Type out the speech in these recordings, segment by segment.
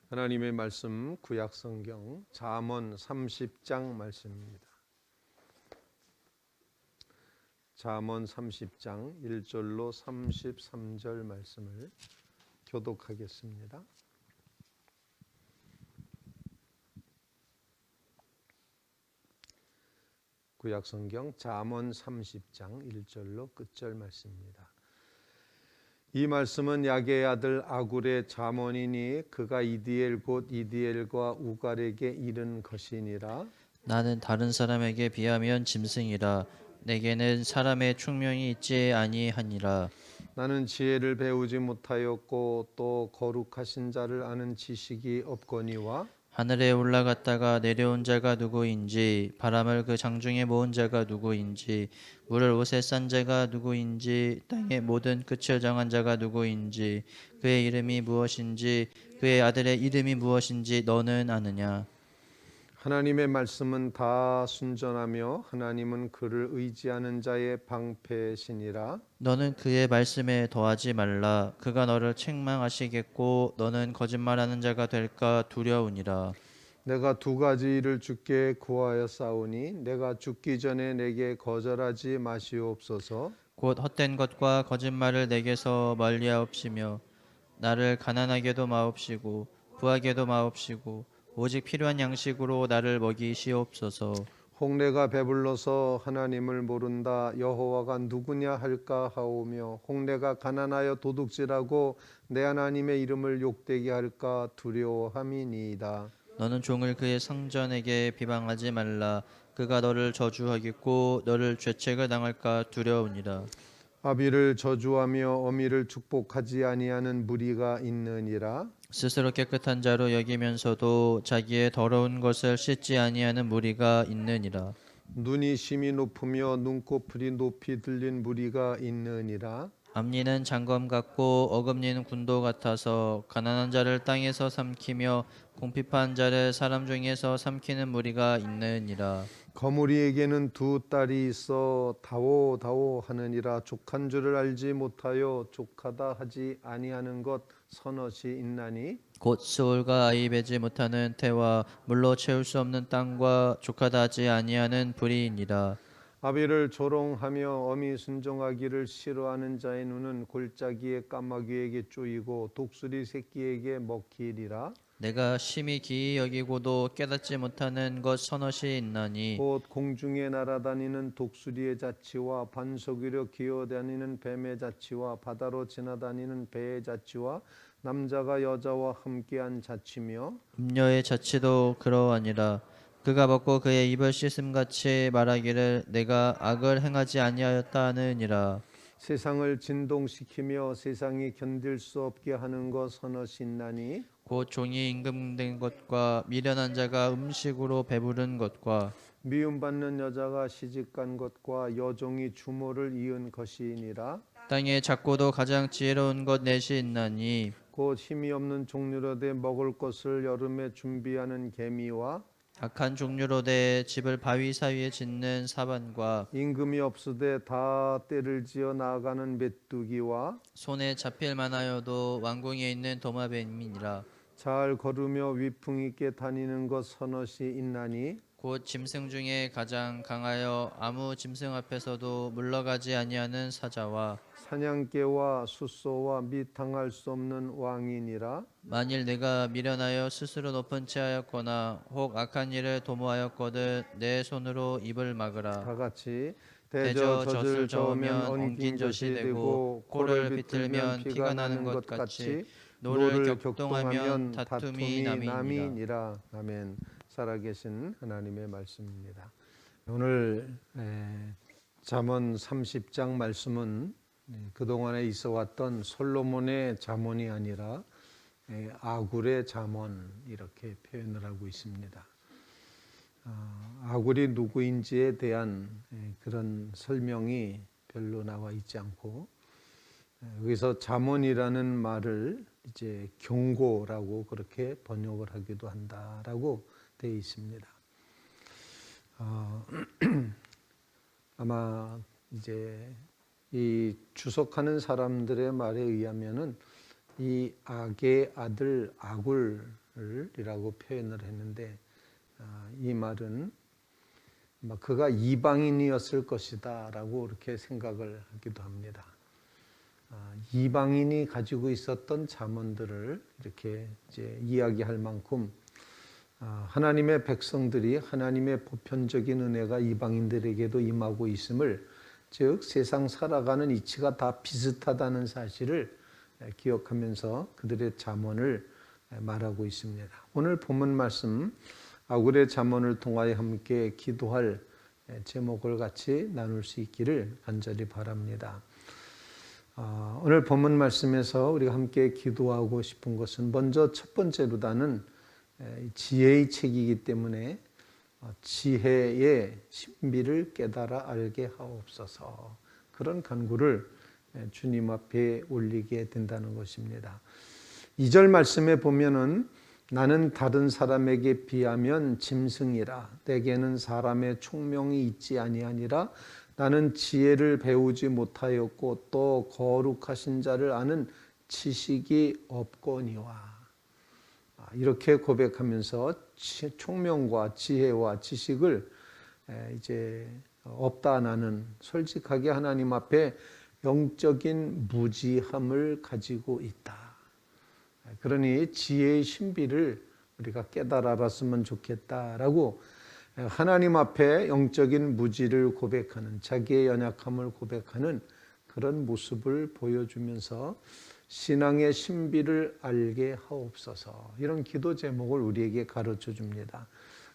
하나님의 말씀 구약성경 잠언 30장 말씀입니다. 잠언 30장 1절로 33절 말씀을 교독하겠습니다. 구약성경 잠언 30장 1절로 끝절 말씀입니다. 이 말씀은 야게의 아들 아굴의 잠언이니 그가 이디엘 곧 이디엘과 우갈에게 이른 것이니라. 나는 다른 사람에게 비하면 짐승이라. 내게는 사람의 충명이 있지 아니하니라. 나는 지혜를 배우지 못하였고 또 거룩하신 자를 아는 지식이 없거니와 하늘에 올라갔다가 내려온 자가 누구인지, 바람을 그 장중에 모은 자가 누구인지, 물을 옷에 싼 자가 누구인지, 땅의 모든 끝을 정한 자가 누구인지, 그의 이름이 무엇인지, 그의 아들의 이름이 무엇인지 너는 아느냐? 하나님의 말씀은 다 순전하며 하나님은 그를 의지하는 자의 방패시니라. 너는 그의 말씀에 더하지 말라. 그가 너를 책망하시겠고 너는 거짓말하는 자가 될까 두려우니라. 내가 두 가지 일을 주께 구하여 싸우니 내가 죽기 전에 내게 거절하지 마시옵소서. 곧 헛된 것과 거짓말을 내게서 멀리하옵시며 나를 가난하게도 마옵시고 부하게도 마옵시고 오직 필요한 양식으로 나를 먹이시옵소서. 홍내가 배불러서 하나님을 모른다 여호와가 누구냐 할까 하오며 홍내가 가난하여 도둑질하고 내 하나님의 이름을 욕되게 할까 두려워함이니이다. 너는 종을 그의 상전에게 비방하지 말라. 그가 너를 저주하겠고 너를 죄책을 당할까 두려우니라. 아비를 저주하며 어미를 축복하지 아니하는 무리가 있느니라. 스스로 깨끗한 자로 여기면서도 자기의 더러운 것을 씻지 아니하는 무리가 있느니라. 눈이 심히 높으며 눈꺼풀이 높이 들린 무리가 있느니라. 앞니는 장검 같고 어금니는 군도 같아서 가난한 자를 땅에서 삼키며 궁핍한 자를 사람 중에서 삼키는 무리가 있느니라. 거무리에게는 두 딸이 있어 다오 다오 하느니라. 족한 줄을 알지 못하여 족하다 하지 아니하는 것 서넛이 있나니. 곧 스올과 아이 베지 못하는 태와 물로 채울 수 없는 땅과 족하다 하지 아니하는 불이니라. 아비를 조롱하며 어미 순종하기를 싫어하는 자의 눈은 골짜기의 까마귀에게 쪼이고 독수리 새끼에게 먹히리라. 내가 심히 기이 여기고도 깨닫지 못하는 것 서넛이 있나니 곧 공중에 날아다니는 독수리의 자치와 반석 위로 기어다니는 뱀의 자치와 바다로 지나다니는 배의 자치와 남자가 여자와 함께한 자치며 음녀의 자치도 그러하니라. 그가 먹고 그의 입을 씻음같이 말하기를 내가 악을 행하지 아니하였다 하느니라. 세상을 진동시키며 세상이 견딜 수 없게 하는 것 서넛이 있나니. 곧 종이 임금된 것과 미련한 자가 음식으로 배부른 것과 미움받는 여자가 시집간 것과 여종이 주모를 이은 것이니라. 땅에 작고도 가장 지혜로운 것 넷이 있나니 곧 힘이 없는 종류로 돼 먹을 것을 여름에 준비하는 개미와 악한 종류로 돼 집을 바위 사이에 짓는 사반과 임금이 없으되 다 때를 지어 나아가는 메뚜기와 손에 잡힐 만하여도 왕궁에 있는 도마뱀이니라. 잘 걸으며 위풍 있게 다니는 것 서넛이 있나니. 곧 짐승 중에 가장 강하여 아무 짐승 앞에서도 물러가지 아니하는 사자와 사냥개와 숫소와 및 당할 수 없는 왕이니라. 만일 내가 미련하여 스스로 높은 채 하였거나 혹 악한 일을 도모하였거든 내 손으로 입을 막으라. 다 같이 대저 대저 젖을 젖을 저으면 저으면 엉긴 젖이 되고 코를 비틀면 피가 나는 것 같이 노를 격동하면 다툼이 남이니라. 아멘. 살아계신 하나님의 말씀입니다. 오늘 잠언 30장 말씀은 그동안에 있어왔던 솔로몬의 잠언이 아니라 아굴의 잠언 이렇게 표현을 하고 있습니다. 아굴이 누구인지에 대한 그런 설명이 별로 나와 있지 않고 여기서 잠언이라는 말을 이제 경고라고 그렇게 번역을 하기도 한다라고 되어 있습니다. 아마 이제 이 주석하는 사람들의 말에 의하면은 이 악의 아들 아굴 이라고 표현을 했는데 이 말은 그가 이방인이었을 것이다 라고 이렇게 생각을 하기도 합니다. 이방인이 가지고 있었던 잠언들을 이렇게 이제 이야기할 만큼 하나님의 백성들이 하나님의 보편적인 은혜가 이방인들에게도 임하고 있음을, 즉 세상 살아가는 이치가 다 비슷하다는 사실을 기억하면서 그들의 잠언을 말하고 있습니다. 오늘 본문 말씀 아굴의 잠언을 통하여 함께 기도할 제목을 같이 나눌 수 있기를 간절히 바랍니다. 오늘 본문 말씀에서 우리가 함께 기도하고 싶은 것은 먼저 첫 번째로다는 지혜의 책이기 때문에 지혜의 신비를 깨달아 알게 하옵소서, 그런 간구를 주님 앞에 올리게 된다는 것입니다. 2절 말씀에 보면은 나는 다른 사람에게 비하면 짐승이라, 내게는 사람의 총명이 있지 아니하니라, 나는 지혜를 배우지 못하였고 또 거룩하신 자를 아는 지식이 없거니와. 이렇게 고백하면서 총명과 지혜와 지식을 이제 없다, 나는 솔직하게 하나님 앞에 영적인 무지함을 가지고 있다. 그러니 지혜의 신비를 우리가 깨달아 알았으면 좋겠다라고 하나님 앞에 영적인 무지를 고백하는, 자기의 연약함을 고백하는 그런 모습을 보여주면서 신앙의 신비를 알게 하옵소서, 이런 기도 제목을 우리에게 가르쳐 줍니다.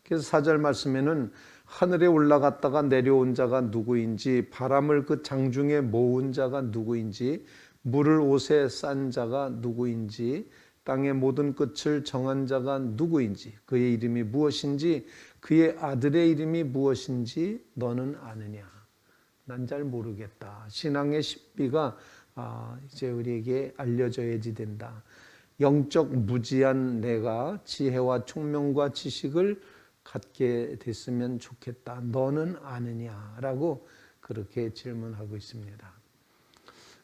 그래서 4절 말씀에는 하늘에 올라갔다가 내려온 자가 누구인지, 바람을 그 장중에 모은 자가 누구인지, 물을 옷에 싼 자가 누구인지, 땅의 모든 끝을 정한 자가 누구인지, 그의 이름이 무엇인지, 그의 아들의 이름이 무엇인지 너는 아느냐. 난 잘 모르겠다. 신앙의 신비가 이제 우리에게 알려져야지 된다. 영적 무지한 내가 지혜와 총명과 지식을 갖게 됐으면 좋겠다. 너는 아느냐라고 그렇게 질문하고 있습니다.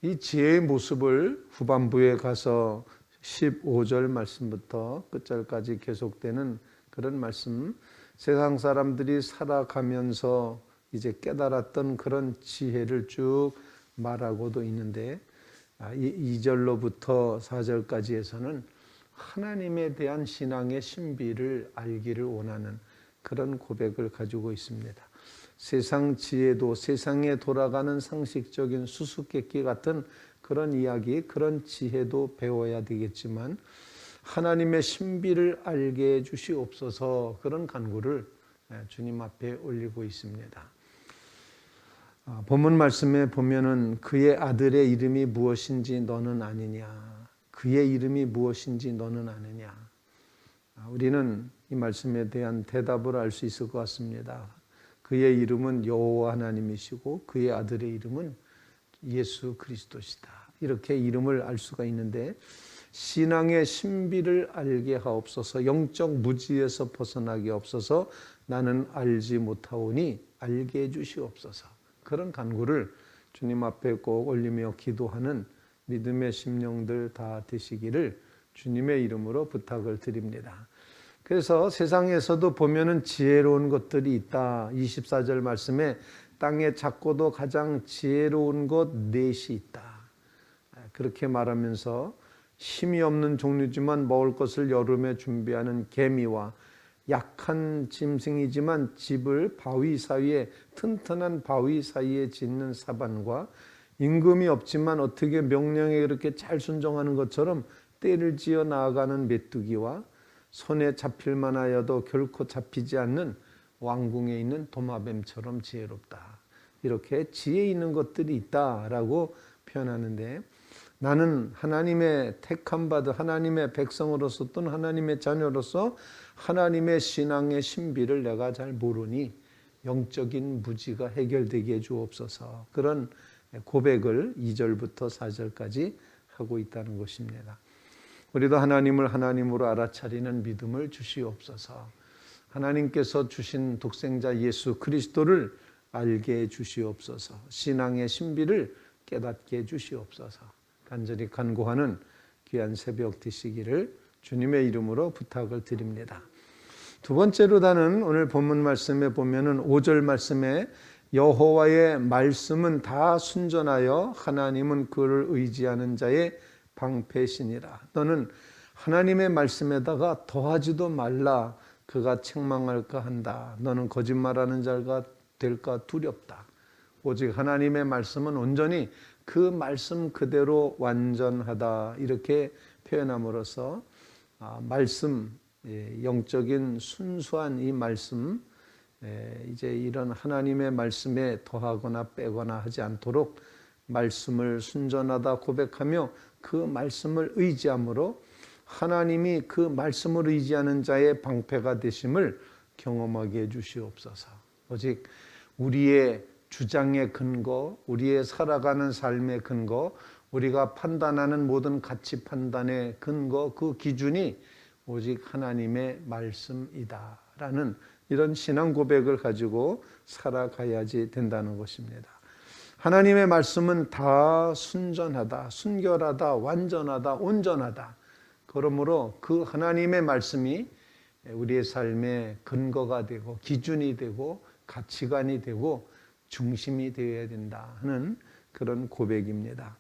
이 지혜의 모습을 후반부에 가서 15절 말씀부터 끝절까지 계속되는 그런 말씀, 세상 사람들이 살아가면서 이제 깨달았던 그런 지혜를 쭉 말하고도 있는데, 2절로부터 4절까지에서는 하나님에 대한 신앙의 신비를 알기를 원하는 그런 고백을 가지고 있습니다. 세상 지혜도 세상에 돌아가는 상식적인 수수께끼 같은 그런 이야기, 그런 지혜도 배워야 되겠지만 하나님의 신비를 알게 해 주시옵소서, 그런 간구를 주님 앞에 올리고 있습니다. 본문 말씀에 보면은 그의 아들의 이름이 무엇인지 너는 아느냐, 그의 이름이 무엇인지 너는 아느냐. 우리는 이 말씀에 대한 대답을 알 수 있을 것 같습니다. 그의 이름은 여호와 하나님이시고 그의 아들의 이름은 예수 그리스도시다. 이렇게 이름을 알 수가 있는데, 신앙의 신비를 알게 하옵소서, 영적 무지에서 벗어나게 하옵소서, 나는 알지 못하오니 알게 해 주시옵소서, 그런 간구를 주님 앞에 꼭 올리며 기도하는 믿음의 심령들 다 되시기를 주님의 이름으로 부탁을 드립니다. 그래서 세상에서도 보면은 지혜로운 것들이 있다. 24절 말씀에 땅에 작고도 가장 지혜로운 것 넷이 있다. 그렇게 말하면서 힘이 없는 종류지만 먹을 것을 여름에 준비하는 개미와 약한 짐승이지만 집을 바위 사이에, 튼튼한 바위 사이에 짓는 사반과 임금이 없지만 어떻게 명령에 그렇게 잘 순종하는 것처럼 떼를 지어 나아가는 메뚜기와 손에 잡힐만 하여도 결코 잡히지 않는 왕궁에 있는 도마뱀처럼 지혜롭다. 이렇게 지혜 있는 것들이 있다라고 표현하는데, 나는 하나님의 택함 받은 하나님의 백성으로서 또는 하나님의 자녀로서 하나님의 신앙의 신비를 내가 잘 모르니 영적인 무지가 해결되게 해 주옵소서, 그런 고백을 2절부터 4절까지 하고 있다는 것입니다. 우리도 하나님을 하나님으로 알아차리는 믿음을 주시옵소서. 하나님께서 주신 독생자 예수 그리스도를 알게 해 주시옵소서. 신앙의 신비를 깨닫게 해 주시옵소서. 간절히 간구하는 귀한 새벽 되시기를 주님의 이름으로 부탁을 드립니다. 두 번째로 다는 오늘 본문 말씀에 보면은 5절 말씀에 여호와의 말씀은 다 순전하여 하나님은 그를 의지하는 자의 방패시니라. 너는 하나님의 말씀에다가 더하지도 말라. 그가 책망할까 한다. 너는 거짓말하는 자가 될까 두렵다. 오직 하나님의 말씀은 온전히 그 말씀 그대로 완전하다. 이렇게 표현함으로써 말씀, 영적인 순수한 이 말씀, 이제 이런 하나님의 말씀에 더하거나 빼거나 하지 않도록 말씀을 순전하다 고백하며 그 말씀을 의지함으로 하나님이 그 말씀을 의지하는 자의 방패가 되심을 경험하게 해주시옵소서. 오직 우리의 주장의 근거, 우리의 살아가는 삶의 근거, 우리가 판단하는 모든 가치 판단의 근거, 그 기준이 오직 하나님의 말씀이다라는 이런 신앙 고백을 가지고 살아가야지 된다는 것입니다. 하나님의 말씀은 다 순전하다, 순결하다, 완전하다, 온전하다. 그러므로 그 하나님의 말씀이 우리의 삶의 근거가 되고 기준이 되고 가치관이 되고 중심이 되어야 된다 하는 그런 고백입니다.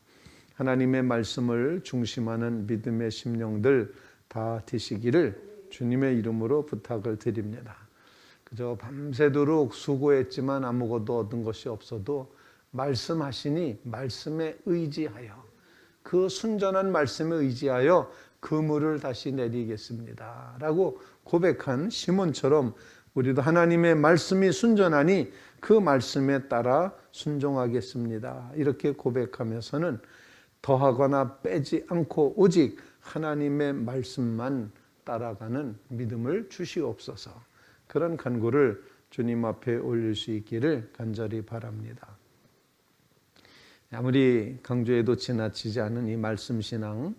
하나님의 말씀을 중심하는 믿음의 심령들 다 되시기를 주님의 이름으로 부탁을 드립니다. 그저 밤새도록 수고했지만 아무것도 얻은 것이 없어도 말씀하시니 말씀에 의지하여 그 순전한 말씀에 의지하여 그물을 다시 내리겠습니다 라고 고백한 시몬처럼 우리도 하나님의 말씀이 순전하니 그 말씀에 따라 순종하겠습니다 이렇게 고백하면서는 더하거나 빼지 않고 오직 하나님의 말씀만 따라가는 믿음을 주시옵소서. 그런 간구를 주님 앞에 올릴 수 있기를 간절히 바랍니다. 아무리 강조해도 지나치지 않은 이 말씀 신앙,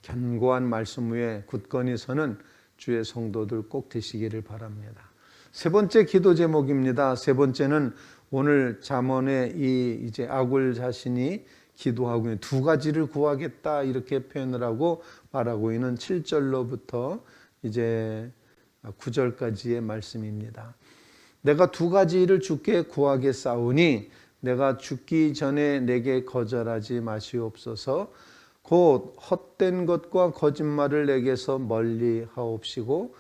견고한 말씀 위에 굳건히 서는 주의 성도들 꼭 되시기를 바랍니다. 세 번째 기도 제목입니다. 세 번째는 오늘 잠언의 이제 아굴 자신이 기도하고 있는 두 가지를 구하겠다 이렇게 표현을 하고 말하고 있는 7절로부터 이제 9절까지의 말씀입니다. 내가 두 가지를 주께 구하겠사오니 내가 죽기 전에 내게 거절하지 마시옵소서. 곧 헛된 것과 거짓말을 내게서 멀리 하옵시고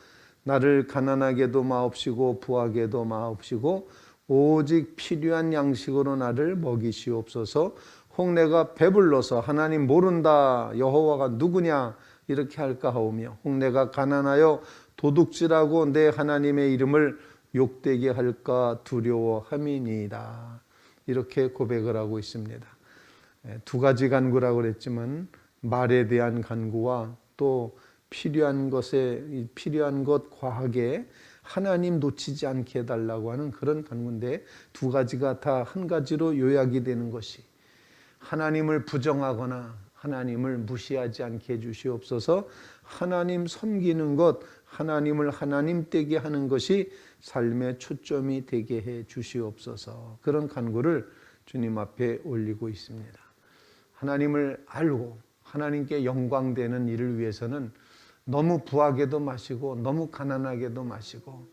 나를 가난하게도 마옵시고 부하게도 마옵시고 오직 필요한 양식으로 나를 먹이시옵소서. 혹 내가 배불러서 하나님 모른다 여호와가 누구냐 이렇게 할까 하오며 혹 내가 가난하여 도둑질하고 내 하나님의 이름을 욕되게 할까 두려워함이니이다. 이렇게 고백을 하고 있습니다. 두 가지 간구라고 그랬지만 말에 대한 간구와 또 필요한 것 과하게 하나님 놓치지 않게 해달라고 하는 그런 간구인데 두 가지가 다 한 가지로 요약이 되는 것이 하나님을 부정하거나 하나님을 무시하지 않게 해주시옵소서. 하나님 섬기는 것, 하나님을 하나님 되게 하는 것이 삶의 초점이 되게 해 주시옵소서. 그런 간구를 주님 앞에 올리고 있습니다. 하나님을 알고 하나님께 영광되는 일을 위해서는 너무 부하게도 마시고 너무 가난하게도 마시고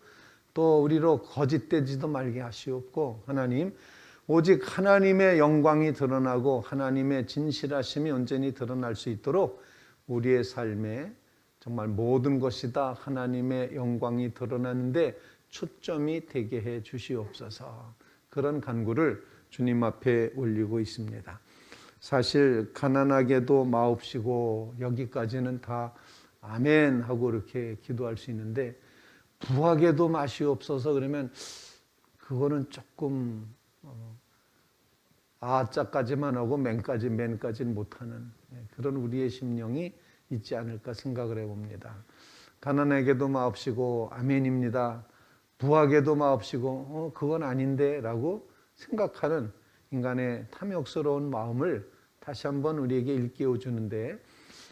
또 우리로 거짓되지도 말게 하시옵고 하나님 오직 하나님의 영광이 드러나고 하나님의 진실하심이 온전히 드러날 수 있도록 우리의 삶에 정말 모든 것이 다 하나님의 영광이 드러나는데 초점이 되게 해 주시옵소서. 그런 간구를 주님 앞에 올리고 있습니다. 사실 가난하게도 마옵시고 여기까지는 다 아멘 하고 이렇게 기도할 수 있는데 부하게도 마시옵소서 그러면 그거는 조금 아자까지만 하고 맨까지는 못하는 그런 우리의 심령이 있지 않을까 생각을 해봅니다. 가난하게도 마옵시고 아멘입니다. 부하게도 마옵시고 그건 아닌데 라고 생각하는 인간의 탐욕스러운 마음을 다시 한번 우리에게 일깨워 주는데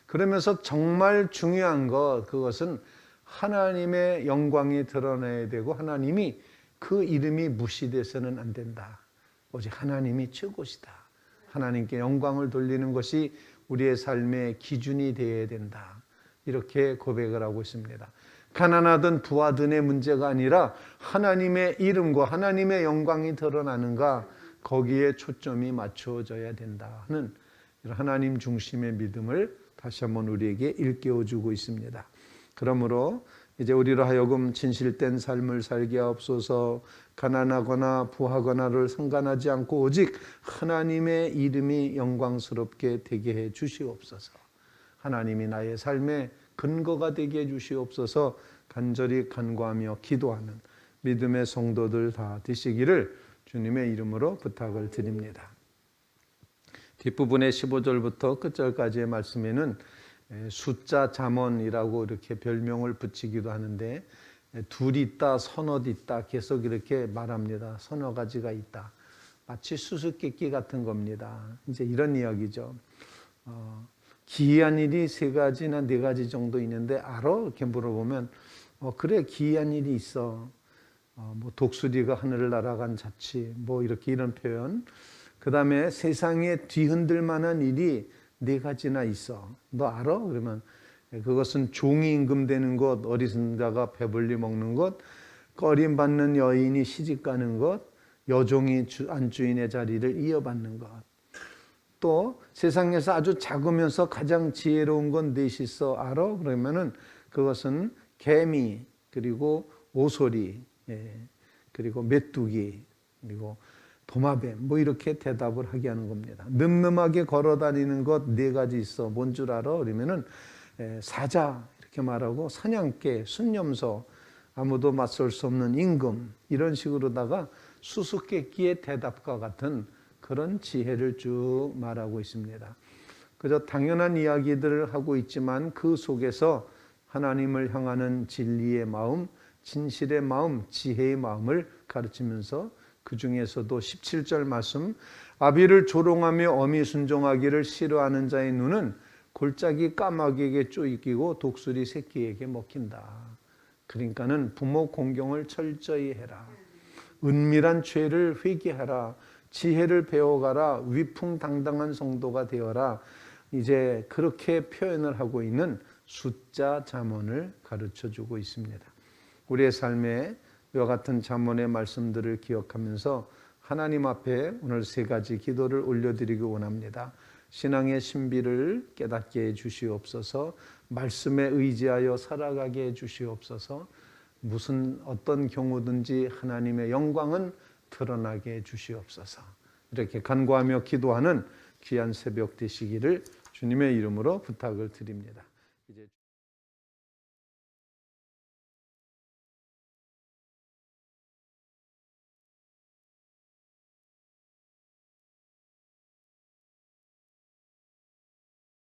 그러면서 정말 중요한 그것은 하나님의 영광이 드러나야 되고 하나님이 그 이름이 무시돼서는 안 된다. 오직 하나님이 최고시다. 하나님께 영광을 돌리는 것이 우리의 삶의 기준이 되어야 된다. 이렇게 고백을 하고 있습니다. 가난하든 부하든의 문제가 아니라 하나님의 이름과 하나님의 영광이 드러나는가, 거기에 초점이 맞춰져야 된다 하는 하나님 중심의 믿음을 다시 한번 우리에게 일깨워주고 있습니다. 그러므로 이제 우리로 하여금 진실된 삶을 살게 하옵소서. 가난하거나 부하거나를 상관하지 않고 오직 하나님의 이름이 영광스럽게 되게 해 주시옵소서. 하나님이 나의 삶의 근거가 되게 해 주시옵소서. 간절히 간구하며 기도하는 믿음의 성도들 다 되시기를 주님의 이름으로 부탁을 드립니다. 뒷부분의 15절부터 끝절까지의 말씀에는 숫자 잠언이라고 이렇게 별명을 붙이기도 하는데, 둘이 있다, 서너 있다 계속 이렇게 말합니다. 서너 가지가 있다. 마치 수수께끼 같은 겁니다. 이제 이런 이야기죠. 기이한 일이 세 가지나 네 가지 정도 있는데 알아? 이렇게 물어보면 그래, 기이한 일이 있어. 뭐 독수리가 하늘을 날아간 자치, 뭐 이렇게 이런 표현. 그 다음에 세상에 뒤흔들 만한 일이 네 가지나 있어. 너 알아? 그러면 그것은 종이 임금되는 것, 어리순자가 배불리 먹는 것, 꺼림받는 여인이 시집가는 것, 여종이 안주인의 자리를 이어받는 것. 또 세상에서 아주 작으면서 가장 지혜로운 건 넷이 있어. 알아? 그러면은 그것은 개미, 그리고 오소리, 그리고 메뚜기, 그리고 도마뱀, 뭐 이렇게 대답을 하게 하는 겁니다. 늠름하게 걸어다니는 것 네 가지 있어. 뭔 줄 알아? 그러면은 사자 이렇게 말하고, 사냥개, 순념소, 아무도 맞설 수 없는 임금, 이런 식으로다가 수수께끼의 대답과 같은 그런 지혜를 쭉 말하고 있습니다. 그저 당연한 이야기들을 하고 있지만 그 속에서 하나님을 향하는 진리의 마음, 진실의 마음, 지혜의 마음을 가르치면서 그 중에서도 17절 말씀, 아비를 조롱하며 어미 순종하기를 싫어하는 자의 눈은 골짜기 까마귀에게 쪼이기고 독수리 새끼에게 먹힌다. 그러니까는 부모 공경을 철저히 해라. 은밀한 죄를 회개하라. 지혜를 배워가라. 위풍당당한 성도가 되어라. 이제 그렇게 표현을 하고 있는 숫자 잠언을 가르쳐주고 있습니다. 우리의 삶에 이와 같은 잠언의 말씀들을 기억하면서 하나님 앞에 오늘 세 가지 기도를 올려드리기 원합니다. 신앙의 신비를 깨닫게 해 주시옵소서. 말씀에 의지하여 살아가게 해 주시옵소서. 어떤 경우든지 하나님의 영광은 드러나게 해 주시옵소서. 이렇게 간구하며 기도하는 귀한 새벽 되시기를 주님의 이름으로 부탁을 드립니다. 이제